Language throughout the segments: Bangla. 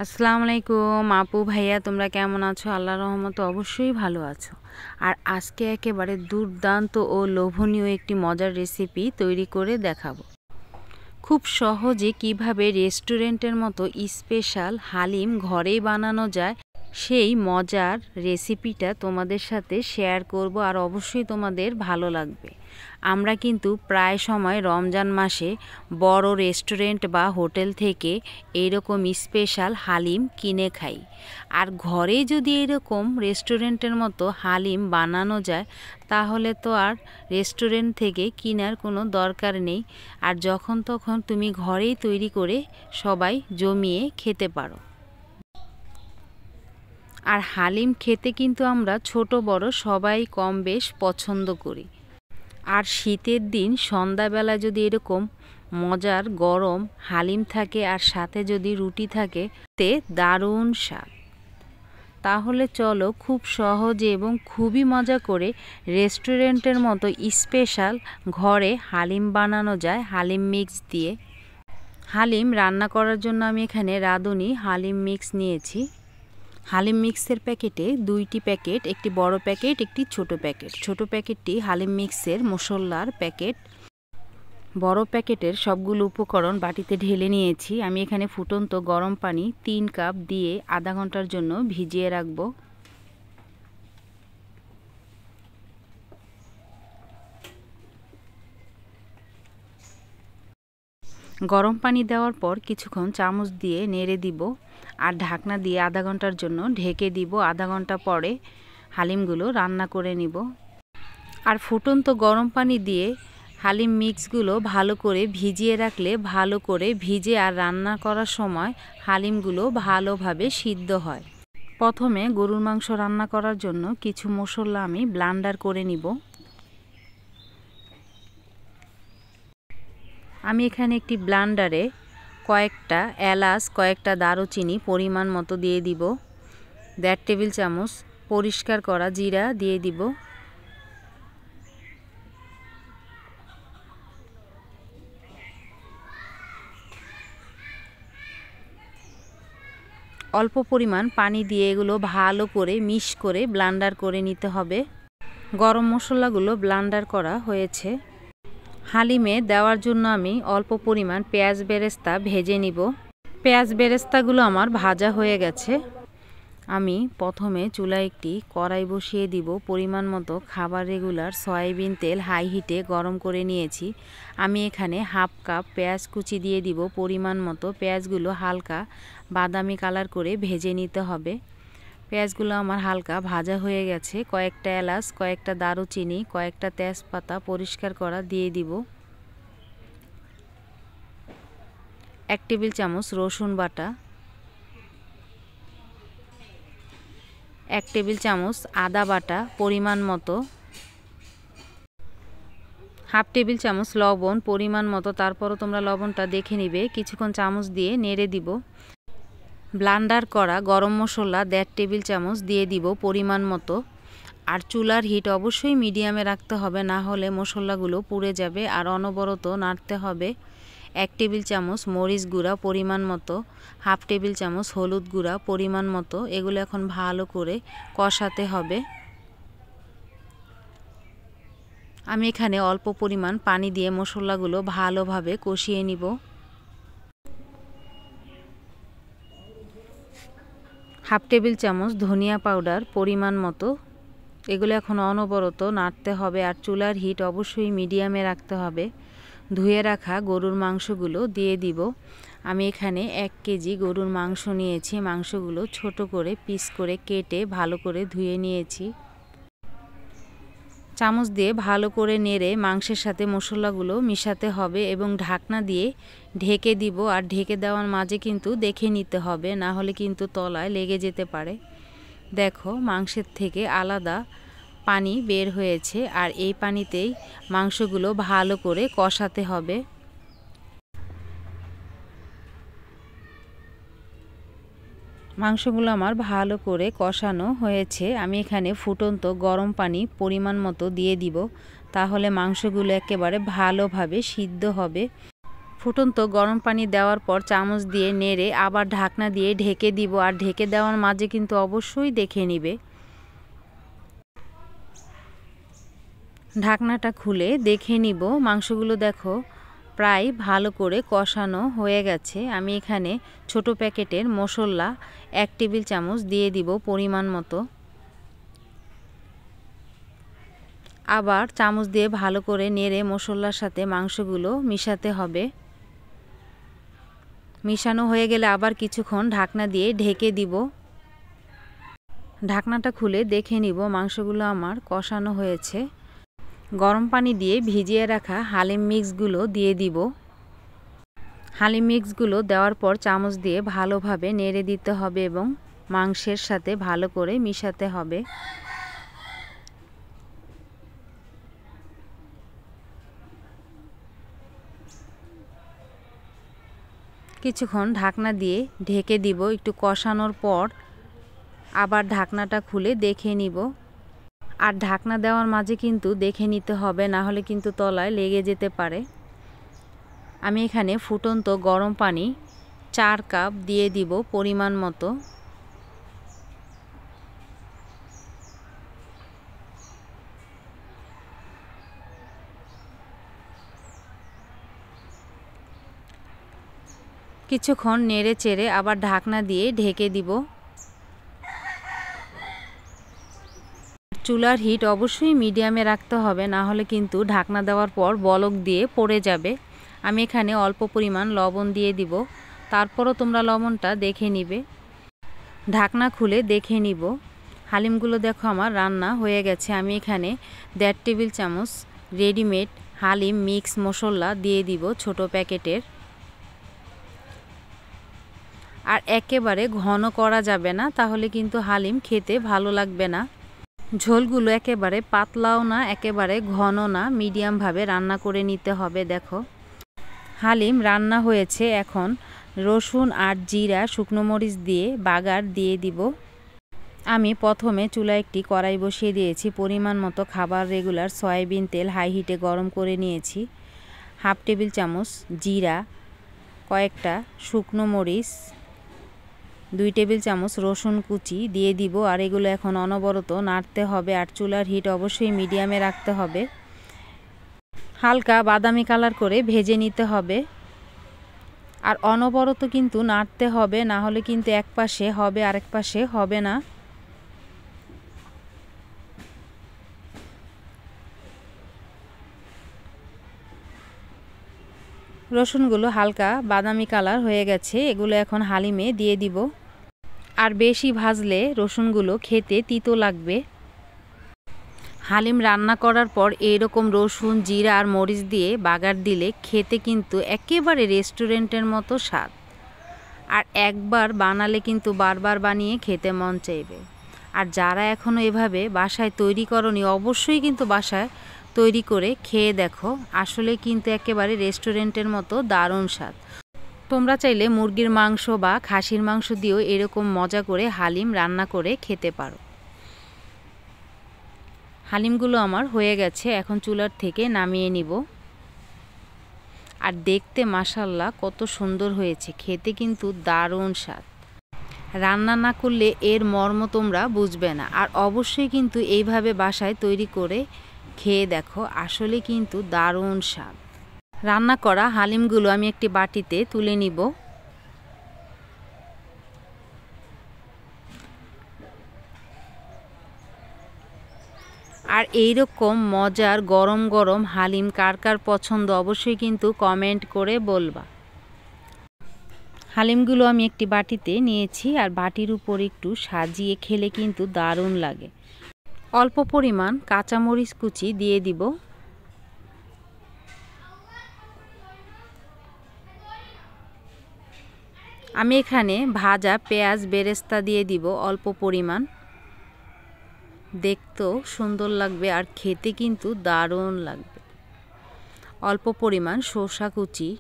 আসসালামু আলাইকুম আপু ভাইয়া, তোমরা কেমন আছো? আল্লাহর রহমতে অবশ্যই ভালো আছো। আর আজকে একেবারে দুর্দান্ত ও লোভনীয় একটি মজার রেসিপি তৈরি করে দেখাবো। খুব সহজে কিভাবে রেস্টুরেন্টের মতো স্পেশাল হালিম ঘরেই বানানো যায় সেই মজার রেসিপিটা তোমাদের সাথে শেয়ার করব, আর অবশ্যই তোমাদের ভালো লাগবে। আমরা কিন্তু প্রায় সময় রমজান মাসে বড় রেস্টুরেন্ট বা হোটেল থেকে এইরকম স্পেশাল হালিম কিনে খাই, আর ঘরে যদি এরকম রেস্টুরেন্টের মতো হালিম বানানো যায় তাহলে তো আর রেস্টুরেন্ট থেকে কেনার কোনো দরকার নেই। আর যখন তখন তুমি ঘরেই তৈরি করে সবাই জমিয়ে খেতে পারো। আর হালিম খেতে কিন্তু আমরা ছোট বড় সবাই কম বেশ পছন্দ করি। আর শীতের দিন সন্ধ্যাবেলা যদি এরকম মজার গরম হালিম থাকে আর সাথে যদি রুটি থাকে, তে দারুণ স্বাদ। তাহলে চলো খুব সহজে এবং খুবই মজা করে রেস্টুরেন্টের মতো স্পেশাল ঘরে হালিম বানানো যায় হালিম মিক্স দিয়ে। হালিম রান্না করার জন্য আমি এখানে রাঁধুনি হালিম মিক্স নিয়েছি। হালিম মিক্সের প্যাকেটে দুইটি প্যাকেট, একটি বড় প্যাকেট একটি ছোট প্যাকেট। ছোট প্যাকেটটি হালিম মিক্সের মশলার প্যাকেট। বড় প্যাকেটের সবগুলো উপকরণ বাটিতে ঢেলে নিয়েছি। আমি এখানে ফুটন্ত গরম পানি 3 কাপ দিয়ে আধা ঘন্টার জন্য ভিজিয়ে রাখবো। গরম পানি দেওয়ার পর কিছুক্ষণ চামচ দিয়ে নেড়ে দিব আর ঢাকনা দিয়ে আধা ঘন্টার জন্য ঢেকে দিব। আধা ঘন্টা পরে হালিমগুলো রান্না করে নিব। আর ফুটন্ত গরম পানি দিয়ে হালিম মিক্সগুলো ভালো করে ভিজিয়ে রাখলে ভালো করে ভিজে আর রান্না করার সময় হালিমগুলো ভালোভাবে সিদ্ধ হয়। প্রথমে গরুর মাংস রান্না করার জন্য কিছু মশলা আমি ব্লেন্ডার করে নিব। আমি এখানে একটি ব্লেন্ডারে কয়েকটা এলাচ, কয়েকটা দারুচিনি পরিমাণ মতো দিয়ে দিব। 1.5 টেবিল চামচ পরিষ্কার করা জিরা দিয়ে দিব। অল্প পরিমাণ পানি দিয়ে এগুলো ভালো করে মিক্স করে ব্লেন্ডার করে নিতে হবে। গরম মশলাগুলো ব্লেন্ডার করা হয়েছে। হালিমে দেওয়ার জন্য আমি অল্প পরিমাণ পেঁয়াজ বেরেস্তা ভেজে নিব। পেঁয়াজ বেরেস্তাগুলো আমার ভাজা হয়ে গেছে। আমি প্রথমে চুলায় একটি কড়াই বসিয়ে দিব। পরিমাণ মতো খাবার রেগুলার সয়াবিন তেল হাই হিটে গরম করে নিয়েছি। আমি এখানে হাফ কাপ পেঁয়াজ কুচি দিয়ে দিব পরিমাণ মতো। পেঁয়াজগুলো হালকা বাদামি কালার করে ভেজে নিতে হবে। পেঁয়াজগুলো আমার হালকা ভাজা হয়ে গেছে। কয়েকটা এলাচ, কয়েকটা দারুচিনি, কয়েকটা তেজপাতা পরিষ্কার করা দিয়ে দিব। 1 টেবিল চামচ রসুন বাটা, 1 টেবিল চামচ আদা বাটা পরিমাণ মতো, হাফ টেবিল চামচ লবণ পরিমাণ মতো। তারপরও তোমরা লবণটা দেখে নিবে। কিছুক্ষণ চামচ দিয়ে নেড়ে দিব। ব্লেন্ডার করা গরম মশলা 1.5 টেবিল চামচ দিয়ে দিব পরিমাণ মতো। আর চুলার হিট অবশ্যই মিডিয়ামে রাখতে হবে, না হলে মশলাগুলো পুড়ে যাবে। আর অনবরত নাড়তে হবে। 1 টেবিল চামচ মরিচ গুঁড়া পরিমাণ মতো, হাফ টেবিল চামচ হলুদ গুঁড়া পরিমাণ মতো। এগুলো এখন ভালো করে কষাতে হবে। আমি এখানে অল্প পরিমাণ পানি দিয়ে মশলাগুলো ভালোভাবে কষিয়ে নিব। হাফ টেবিল চামচ ধনিয়া পাউডার পরিমাণ মতো। এগুলো এখন অনবরত নাড়তে হবে। আর চুলার হিট অবশ্যই মিডিয়ামে রাখতে হবে। ধুয়ে রাখা গরুর মাংসগুলো দিয়ে দিব। আমি এখানে 1 কেজি গরুর মাংস নিয়েছি। মাংসগুলো ছোট করে পিস করে কেটে ভালো করে ধুয়ে নিয়েছি। চামচ দিয়ে ভালো করে নেড়ে মাংসের সাথে মশলাগুলো মিশাতে হবে এবং ঢাকনা দিয়ে ঢেকে দিব। আর ঢেকে দেওয়ার মাঝে কিন্তু দেখে নিতে হবে, না হলে কিন্তু তলায় লেগে যেতে পারে। দেখো মাংসের থেকে আলাদা পানি বের হয়েছে, আর এই পানিতেই মাংসগুলো ভালো করে কষাতে হবে। মাংসগুলো আমার ভালো করে কষানো হয়েছে। আমি এখানে ফুটন্ত গরম পানি পরিমাণ মতো দিয়ে দিব, তাহলে মাংসগুলো একেবারে ভালোভাবে সিদ্ধ হবে। ফুটন্ত গরম পানি দেওয়ার পর চামচ দিয়ে নেড়ে আবার ঢাকনা দিয়ে ঢেকে দিব। আর ঢেকে দেওয়ার মাঝে কিন্তু অবশ্যই দেখে নিবে। ঢাকনাটা খুলে দেখে নিব মাংসগুলো দেখো প্রায় ভালো করে কষানো হয়ে গেছে। আমি এখানে ছোট প্যাকেটের মশলা 1 টেবিল চামচ দিয়ে দিব পরিমাণ মতো। আবার চামচ দিয়ে ভালো করে নেড়ে মশলার সাথে মাংসগুলো মিশাতে হবে। মিশানো হয়ে গেলে আবার কিছুক্ষণ ঢাকনা দিয়ে ঢেকে দিব। ঢাকনাটা খুলে দেখে নিব মাংসগুলো আমার কষানো হয়েছে। গরম পানি দিয়ে ভিজিয়ে রাখা হালিম মিক্সগুলো দিয়ে দিব। হালিম মিক্সগুলো দেওয়ার পর চামচ দিয়ে ভালোভাবে নেড়ে দিতে হবে এবং মাংসের সাথে ভালো করে মিশাতে হবে। কিছুক্ষণ ঢাকনা দিয়ে ঢেকে দিব। একটু কষানোর পর আবার ঢাকনাটা খুলে দেখে নিব। আর ঢাকনা দেওয়ার মাঝে কিন্তু দেখে নিতে হবে, না হলে কিন্তু তলায় লেগে যেতে পারে। আমি এখানে ফুটন্ত গরম পানি 4 কাপ দিয়ে দিব পরিমাণ মতো। কিছুক্ষণ নেড়ে চেড়ে আবার ঢাকনা দিয়ে ঢেকে দিব। চুলার হিট অবশ্যই মিডিয়ামে রাখতে হবে, না হলে কিন্তু ঢাকনা দেওয়ার পর বলক দিয়ে পড়ে যাবে। আমি এখানে অল্প পরিমাণ লবণ দিয়ে দিব, তারপরও তোমরা লবণটা দেখে নিবে। ঢাকনা খুলে দেখে নিব। হালিমগুলো দেখো আমার রান্না হয়ে গেছে। আমি এখানে 1.5 টেবিল চামচ রেডিমেড হালিম মিক্স মশলা দিয়ে দিব ছোট প্যাকেটের। আর একেবারে ঘন করা যাবে না, তাহলে কিন্তু হালিম খেতে ভালো লাগবে না। ঝোলগুলো একেবারে পাতলাও না, একেবারে ঘন না, মিডিয়ামভাবে রান্না করে নিতে হবে। দেখো হালিম রান্না হয়েছে। এখন রসুন আর জিরা শুকনো মরিচ দিয়ে বাগার দিয়ে দিব। আমি প্রথমে চুলায় একটি কড়াই বসিয়ে দিয়েছি। পরিমাণ মতো খাবার রেগুলার সয়াবিন তেল হাই হিটে গরম করে নিয়েছি। 1/2 টেবিল চামচ জিরা, কয়েকটা শুকনো মরিচ, 2 টেবিল চামচ রসুন কুচি দিয়ে দিব। আর এগুলো এখন অনবরত নাড়তে হবে। আর চুলার হিট অবশ্যই মিডিয়ামে রাখতে হবে। হালকা বাদামি কালার করে ভেজে নিতে হবে। আর অনবরত কিন্তু নাড়তে হবে, না হলে কিন্তু এক পাশে হবে আরেক পাশে হবে না। রসুনগুলো হালকা বাদামি কালার হয়ে গেছে। এগুলো এখন হালিমে দিয়ে দিব। আর বেশি ভাজলে রসুনগুলো খেতে তিতো লাগবে। হালিম রান্না করার পর এইরকম রসুন জিরা আর মরিচ দিয়ে বাগার দিলে খেতে কিন্তু একেবারে রেস্টুরেন্টের মতো স্বাদ। আর একবার বানালে কিন্তু বারবার বানিয়ে খেতে মন চাইবে। আর যারা এখনও এভাবে বাসায় তৈরি করনি, অবশ্যই কিন্তু বাসায় তৈরি করে খেয়ে দেখো। আসলে কিন্তু একেবারে রেস্টুরেন্টের মতো দারুণ স্বাদ। তোমরা চাইলে মুরগির মাংস বা খাসির মাংস দিয়েও এরকম মজা করে হালিম রান্না করে খেতে পারো। হালিমগুলো আমার হয়ে গেছে, এখন চুলার থেকে নামিয়ে নিব। আর দেখতে মাশাআল্লাহ কত সুন্দর হয়েছে, খেতে কিন্তু দারুণ স্বাদ। রান্না না করলে এর মর্ম তোমরা বুঝবে না। আর অবশ্যই কিন্তু এইভাবে বাসায় তৈরি করে খেয়ে দেখো, আসলে কিন্তু দারুণ স্বাদ। রান্না করা হালিমগুলো আমি একটি বাটিতে তুলে নিব। আর এইরকম মজার গরম গরম হালিম কার কার পছন্দ অবশ্যই কিন্তু কমেন্ট করে বলবা। হালিমগুলো আমি একটি বাটিতে নিয়েছি। আর বাটির উপর একটু সাজিয়ে খেলে কিন্তু দারুণ লাগে। অল্প পরিমাণ কাঁচামরিচ কুচি দিয়ে দিব। আমি এখানে ভাজা পেঁয়াজ বেরেস্তা দিয়ে দিব অল্প পরিমাণ। দেখতেও সুন্দর লাগবে আর খেতে কিন্তু দারুণ লাগবে। অল্প পরিমাণ শসা কুচি,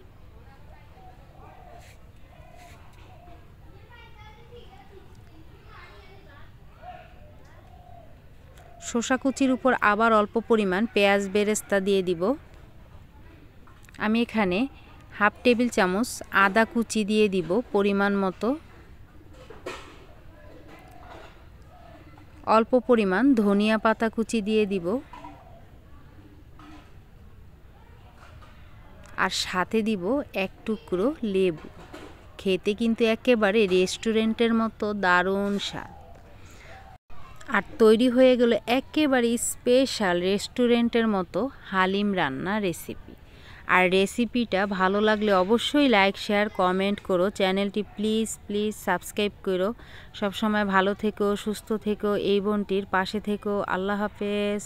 শসা কুচির উপর আবার অল্প পরিমাণ পেঁয়াজ বেরেস্তা দিয়ে দিব। আমি এখানে হাফ টেবিল চামচ আদা কুচি দিয়ে দিব পরিমাণ মতো, অল্প পরিমাণ ধনিয়া পাতা কুচি দিয়ে দিব, আর সাথে দিব এক টুকরো লেবু। খেতে কিন্তু একেবারে রেস্টুরেন্টের মতো দারুণ স্বাদ। আর তৈরি হয়ে গেল একেবারে স্পেশাল রেস্টুরেন্টের মতো হালিম রান্না রেসিপি। আর রেসিপিটা ভালো লাগলে অবশ্যই লাইক শেয়ার কমেন্ট করো, চ্যানেলটি প্লিজ প্লিজ সাবস্ক্রাইব করো। সবসময় ভালো থেকো, সুস্থ থেকো, এই বোনটির পাশে থেকো। আল্লাহ হাফেজ।